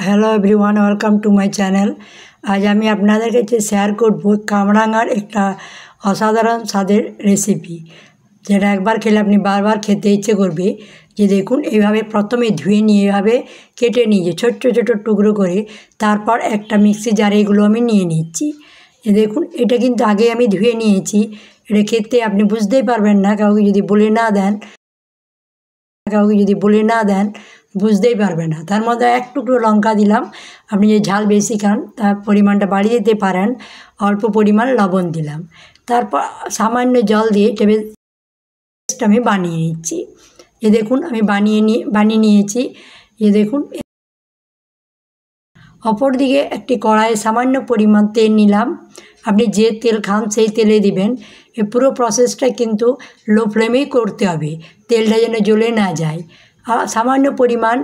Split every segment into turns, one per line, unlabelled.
Hello everyone, welcome to my channel. আজ আমি আপনাদের কাছে শেয়ার করব কামরাঙার একটা অসাধারণ স্বাদের রেসিপি, যেটা একবার খেলে আপনি বারবার খেতে ইচ্ছে করবে। যে দেখুন, এইভাবে প্রথমে ধুয়ে নিয়ে এভাবে কেটে নিয়ে ছোট্ট ছোটো টুকরো করে তারপর একটা মিক্সি জারে এগুলো আমি নিয়ে নিচ্ছি। দেখুন, এটা কিন্তু আগে আমি ধুয়ে নিয়েছি। এটা খেতে আপনি বুঝতেই পারবেন না, কাউকে যদি বলে না দেন বুঝতেই পারবে না। তার মধ্যে এক টুকরো লঙ্কা দিলাম। আপনি যদি ঝাল বেশি খান তার পরিমাণটা বাড়িয়ে দিতে পারেন। অল্প পরিমাণ লবণ দিলাম। তারপর সামান্য জল দিয়ে পেস্ট আমি বানিয়ে নিচ্ছি। দেখুন, আমি বানিয়ে নিয়েছি। দেখুন, অপর দিকে একটি কড়াইয়ে সামান্য পরিমাণ তেল নিলাম। আপনি যে তেল খান সেই তেলে দিবেন। এই পুরো প্রসেসটা কিন্তু লো ফ্লেমেই করতে হবে, তেলটা যেন জ্বলে না যায়। আর সামান্য পরিমাণ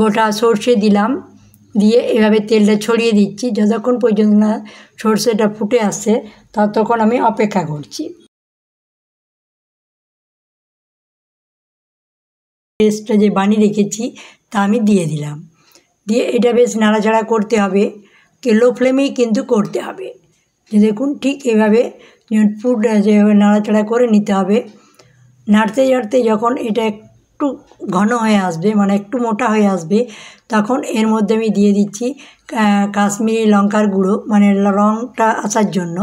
গোটা সর্ষে দিলাম, দিয়ে এভাবে তেলটা ছড়িয়ে দিচ্ছি। যতক্ষণ পর্যন্ত না সর্ষেটা ফুটে আসছে ততক্ষণ আমি অপেক্ষা করছি। পেস্টটা যে বানিয়ে রেখেছি তা আমি দিয়ে দিলাম। দিয়ে এটা বেশ নাড়াচাড়া করতে হবে, লো ফ্লেমেই কিন্তু করতে হবে। দেখুন, ঠিক এভাবে যেভাবে নাড়াচাড়া করে নিতে হবে। নাড়তে নাড়তে যখন এটা একটু ঘন হয়ে আসবে, মানে একটু মোটা হয়ে আসবে, তখন এর মধ্যে আমি দিয়ে দিচ্ছি কাশ্মীরি লঙ্কার গুঁড়ো, মানে রঙটা আসার জন্য।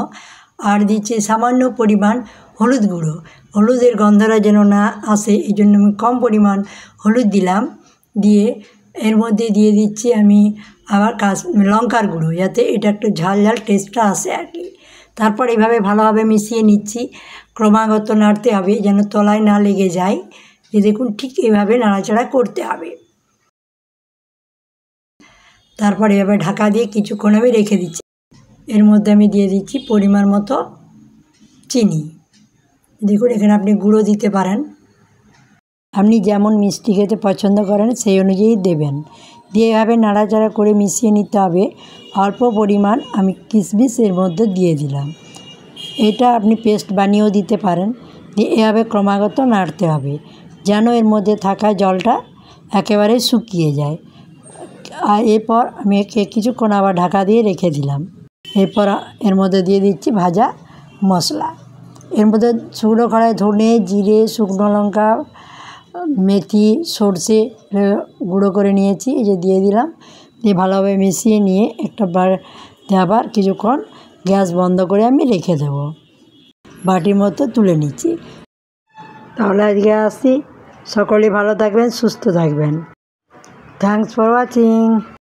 আর দিচ্ছি সামান্য পরিমাণ হলুদ গুঁড়ো। হলুদের গন্ধটা যেন না আসে এই জন্য আমি কম পরিমাণ হলুদ দিলাম। দিয়ে এর মধ্যে দিয়ে দিচ্ছি আমি আবার লঙ্কার গুঁড়ো, যাতে এটা একটু ঝাল ঝাল টেস্টটা আসে আর কি। তারপর এইভাবে ভালোভাবে মিশিয়ে নিচ্ছি। ক্রমাগত নাড়তে হবে যেন তলায় না লেগে যায়। দেখুন, ঠিক এইভাবে নাড়াচাড়া করতে হবে। তারপর এভাবে ঢাকা দিয়ে কিছুক্ষণ আমি রেখে দিচ্ছি। এর মধ্যে আমি দিয়ে দিচ্ছি পরিমাণ মতো চিনি। দেখুন, এখানে আপনি গুঁড়ো দিতে পারেন, আপনি যেমন মিষ্টি খেতে পছন্দ করেন সেই অনুযায়ী দেবেন। দিয়ে এভাবে নাড়াচাড়া করে মিশিয়ে নিতে হবে। অল্প পরিমাণ আমি কিশমিশ এর মধ্যে দিয়ে দিলাম। এটা আপনি পেস্ট বানিয়েও দিতে পারেন। দিয়ে এভাবে ক্রমাগত নাড়তে হবে যেন এর মধ্যে থাকা জলটা একেবারে শুকিয়ে যায়। আর এরপর আমি একে কিছুক্ষণ আবার ঢাকা দিয়ে রেখে দিলাম। এরপর এর মধ্যে দিয়ে দিচ্ছি ভাজা মশলা। এর মধ্যে শুকনো খোলায় ধনে, জিরে, শুকনো লঙ্কা, মেথি, সর্ষে গুঁড়ো করে নিয়েছি, এই যে দিয়ে দিলাম। দিয়ে ভালোভাবে মিশিয়ে নিয়ে আবার কিছুক্ষণ গ্যাস বন্ধ করে আমি রেখে দেবো। বাটির মতো তুলে নিচ্ছি। তাহলে আজকে আসি। সকলে ভালো থাকবেন, সুস্থ থাকবেন। Thanks for watching.